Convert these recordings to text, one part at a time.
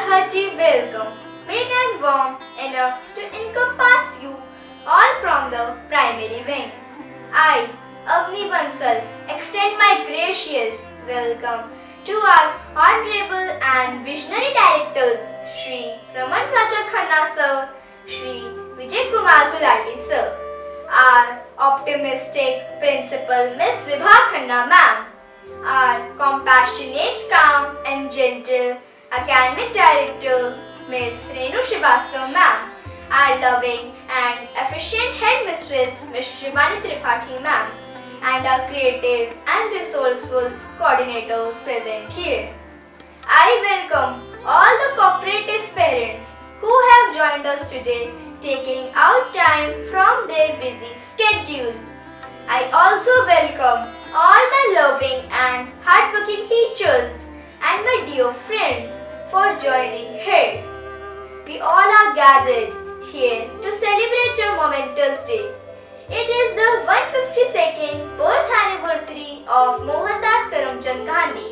hearty welcome, big and warm enough to encompass you all from the primary wing. I, Avni Bansal, extend my gracious welcome to our honorable and visionary directors, Shri Raman Raja Khanna sir, Shri Vijay Kumar Gulati sir, our optimistic principal Miss Vibha Khanna ma'am, our compassionate, calm and gentle academic director Miss Renu Srivastava ma'am, our loving and efficient headmistress Miss Shivani Tripathi ma'am, and our creative and resourceful coordinators present here. I welcome all the cooperative parents who have joined us today, taking out time from their busy schedule. I also welcome all my loving and hardworking teachers and my dear friends for joining here. We all are gathered here to celebrate your momentous day. It is the 152nd birth anniversary of Mohandas Karamchand Gandhi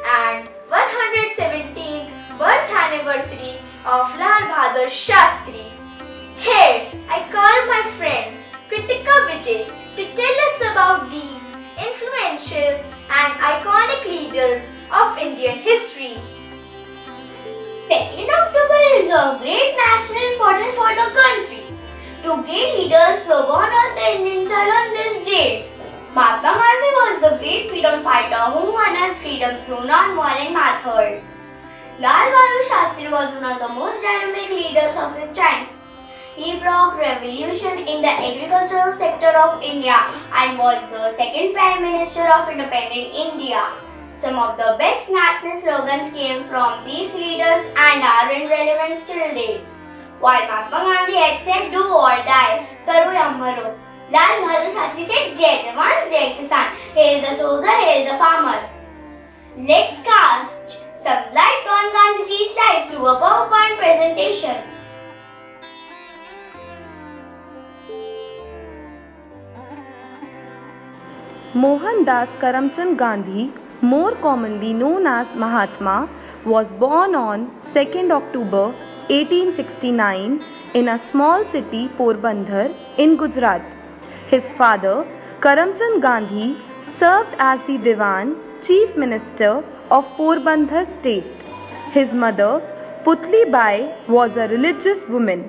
and 117th birth anniversary of Lal Bahadur Shastri. Here, I call my friend Kritika Vijay to tell us about these influential and iconic leaders of Indian history. 2nd October is of great national importance for the country. Two great leaders were born on the Indian soil on this date. Mahatma Gandhi was the great freedom fighter who won us freedom through non-violent methods. Lal Bahadur Shastri was one of the most dynamic leaders of his time. He brought revolution in the agricultural sector of India and was the second Prime Minister of independent India. Some of the best national slogans came from these leaders and are in relevance till date. While Mahatma Gandhi had said do or die, karo ya maro, Lal Bahadur Shastri said Jai Jawan, Jai Kisan, hail the soldier, hail the farmer. Let's cast some light on Gandhiji's life through a PowerPoint presentation. Mohandas Karamchand Gandhi, more commonly known as Mahatma, was born on 2nd October 1869 in a small city Porbandar in Gujarat. His father, Karamchand Gandhi, served as the Diwan, Chief Minister of Porbandar state. His mother, Putli Bai, was a religious woman.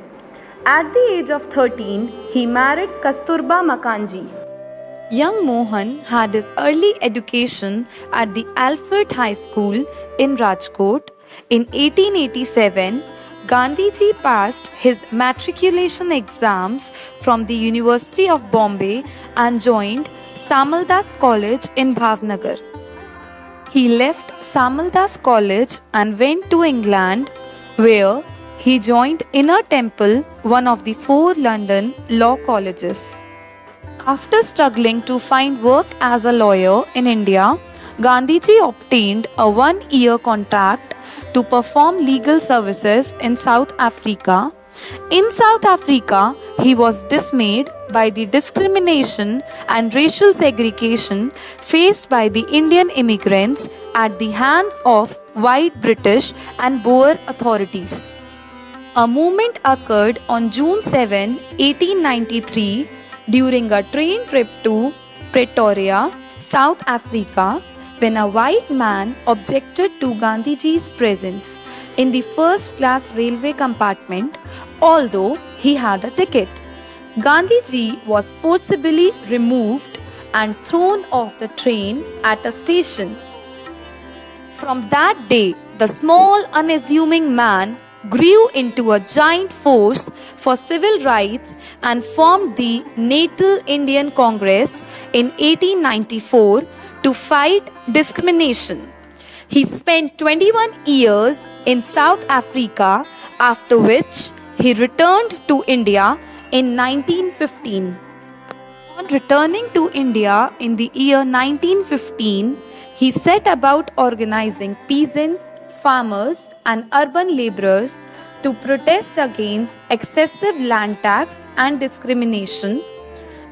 At the age of 13, he married Kasturba Makanji. Young Mohan had his early education at the Alfred High School in Rajkot. In 1887, Gandhiji passed his matriculation exams from the University of Bombay and joined Samaldas College in Bhavnagar. He left Samaldas College and went to England, where he joined Inner Temple, one of the 4 London law colleges. After struggling to find work as a lawyer in India, Gandhiji obtained a 1-year contract to perform legal services in South Africa. In South Africa, he was dismayed by the discrimination and racial segregation faced by the Indian immigrants at the hands of white British and Boer authorities. A movement occurred on June 7, 1893, during a train trip to Pretoria, South Africa, when a white man objected to Gandhiji's presence in the first-class railway compartment, although he had a ticket. Gandhiji was forcibly removed and thrown off the train at a station. From that day, the small, unassuming man grew into a giant force for civil rights and formed the Natal Indian Congress in 1894 to fight discrimination. He spent 21 years in South Africa, after which he returned to India in 1915. On returning to India in the year 1915, he set about organizing peasants, farmers, and urban laborers to protest against excessive land tax and discrimination.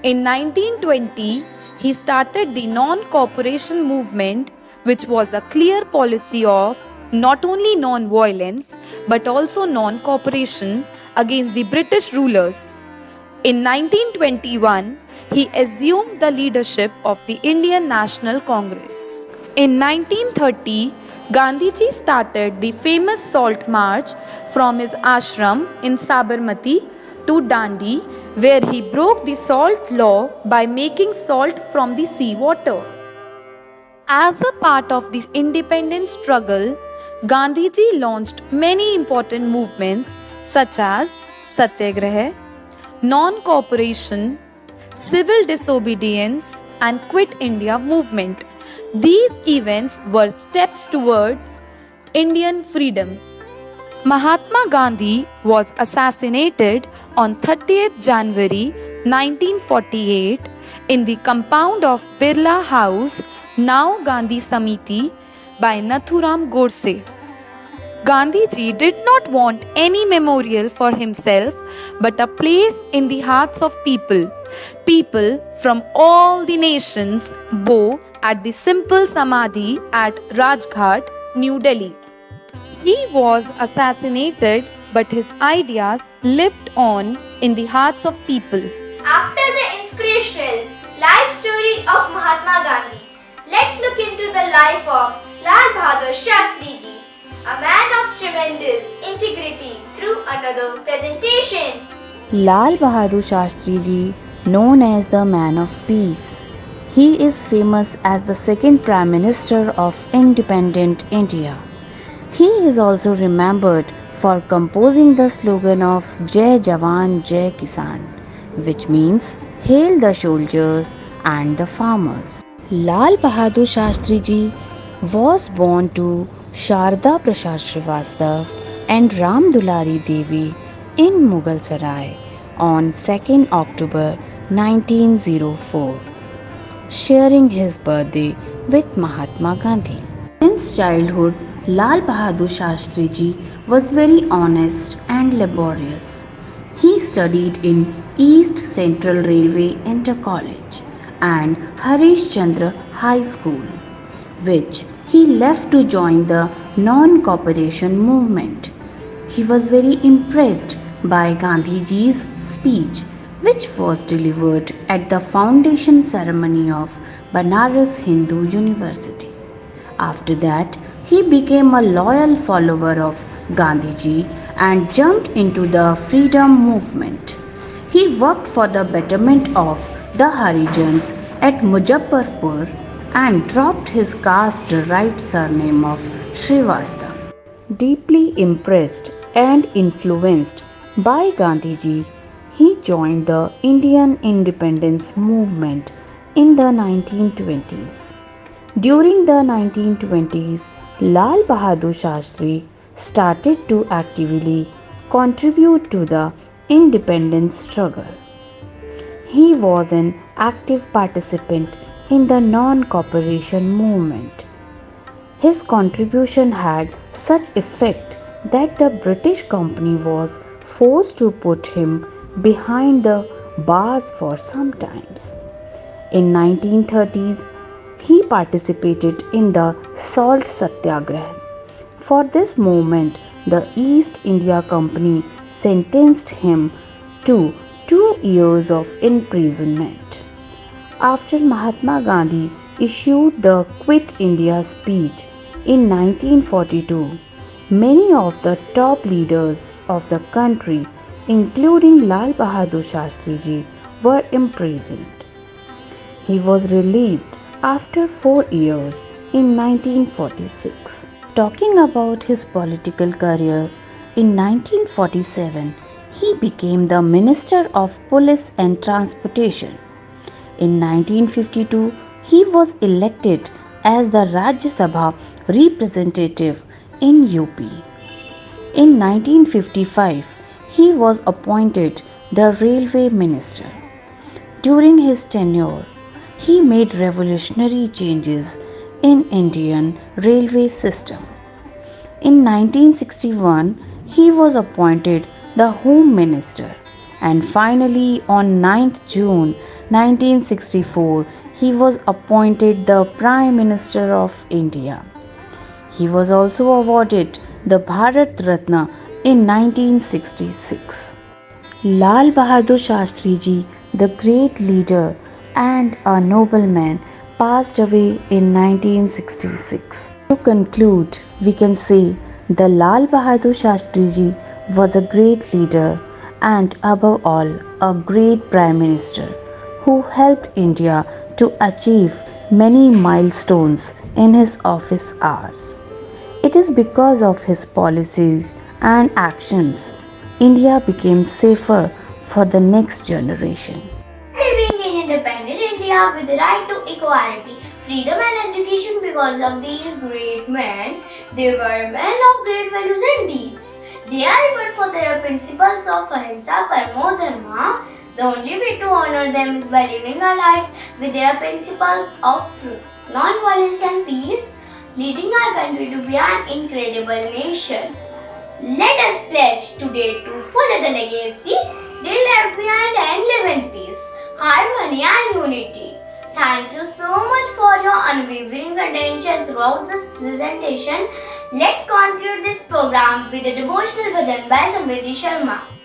In 1920, he started the non-cooperation movement, which was a clear policy of not only non violence but also non cooperation against the British rulers. In 1921, he assumed the leadership of the Indian National Congress. In 1930, Gandhiji started the famous Salt March from his ashram in Sabarmati to Dandi, where he broke the salt law by making salt from the sea water. As a part of this independence struggle, Gandhiji launched many important movements such as Satyagraha, non-cooperation, civil disobedience, and Quit India movement. These events were steps towards Indian freedom. Mahatma Gandhi was assassinated on 30th January 1948 in the compound of Birla House, now Gandhi Samiti, by Nathuram Godse. Gandhiji did not want any memorial for himself but a place in the hearts of people. People from all the nations bow at the simple Samadhi at Rajghat, New Delhi. He was assassinated, but his ideas lived on in the hearts of people. After the inspirational life story of Mahatma Gandhi, let's look into the life of Lal Bahadur Shastri Ji, a man of tremendous integrity through another presentation. Lal Bahadur Shastri Ji, known as the Man of Peace. He is famous as the second Prime Minister of independent India. He is also remembered for composing the slogan of Jai Jawan, Jai Kisan, which means Hail the soldiers and the farmers. Lal Bahadur Shastri Ji was born to Sharda Prasad Srivastav and Ram Dulari Devi in Mughal Sarai on 2nd October 1904, sharing his birthday with Mahatma Gandhi. Since childhood, Lal Bahadur Shastri Ji was very honest and laborious. He studied in East Central Railway Inter College and Harish Chandra High School, which he left to join the non-cooperation movement. He was very impressed by Gandhiji's speech, which was delivered at the foundation ceremony of Banaras Hindu University. After that, he became a loyal follower of Gandhiji and jumped into the freedom movement. He worked for the betterment of the Harijans at Muzaffarpur and dropped his caste-derived surname of Srivastav. Deeply impressed and influenced by Gandhiji, he joined the Indian independence movement in the 1920s. During the 1920s, Lal Bahadur Shastri started to actively contribute to the independence struggle. He was an active participant in the non-cooperation movement. His contribution had such effect that the British company was forced to put him behind the bars for some times. In 1930s, he participated in the Salt Satyagraha. For this movement, the East India Company sentenced him to 2 years of imprisonment. After Mahatma Gandhi issued the Quit India speech in 1942, many of the top leaders of the country, including Lal Bahadur Shastri Ji, were imprisoned. He was released after 4 years in 1946. Talking about his political career, in 1947 he became the Minister of Police and Transportation. In 1952 he was elected as the Rajya Sabha representative in UP. In 1955 he was appointed the Railway Minister. During his tenure, he made revolutionary changes in Indian railway system. In 1961, he was appointed the Home Minister, and finally on 9th June 1964, he was appointed the Prime Minister of India. He was also awarded the Bharat Ratna in 1966. Lal Bahadur Shastri Ji, the great leader and a nobleman, passed away in 1966. To conclude, we can say the Lal Bahadur Shastri Ji was a great leader and above all a great Prime Minister who helped India to achieve many milestones in his office hours. It is because of his policies and actions India became safer for the next generation. Living in independent India with the right to equality, freedom and education because of these great men. They were men of great values and deeds. They are revered for their principles of ahimsa, paramo dharma. The only way to honor them is by living our lives with their principles of truth, non-violence and peace, leading our country to be an incredible nation. Let us pledge today to follow the legacy they left behind and live in peace, harmony and unity. Thank you so much for your unwavering attention throughout this presentation. Let's conclude this program with a devotional bhajan by Samriddhi Sharma.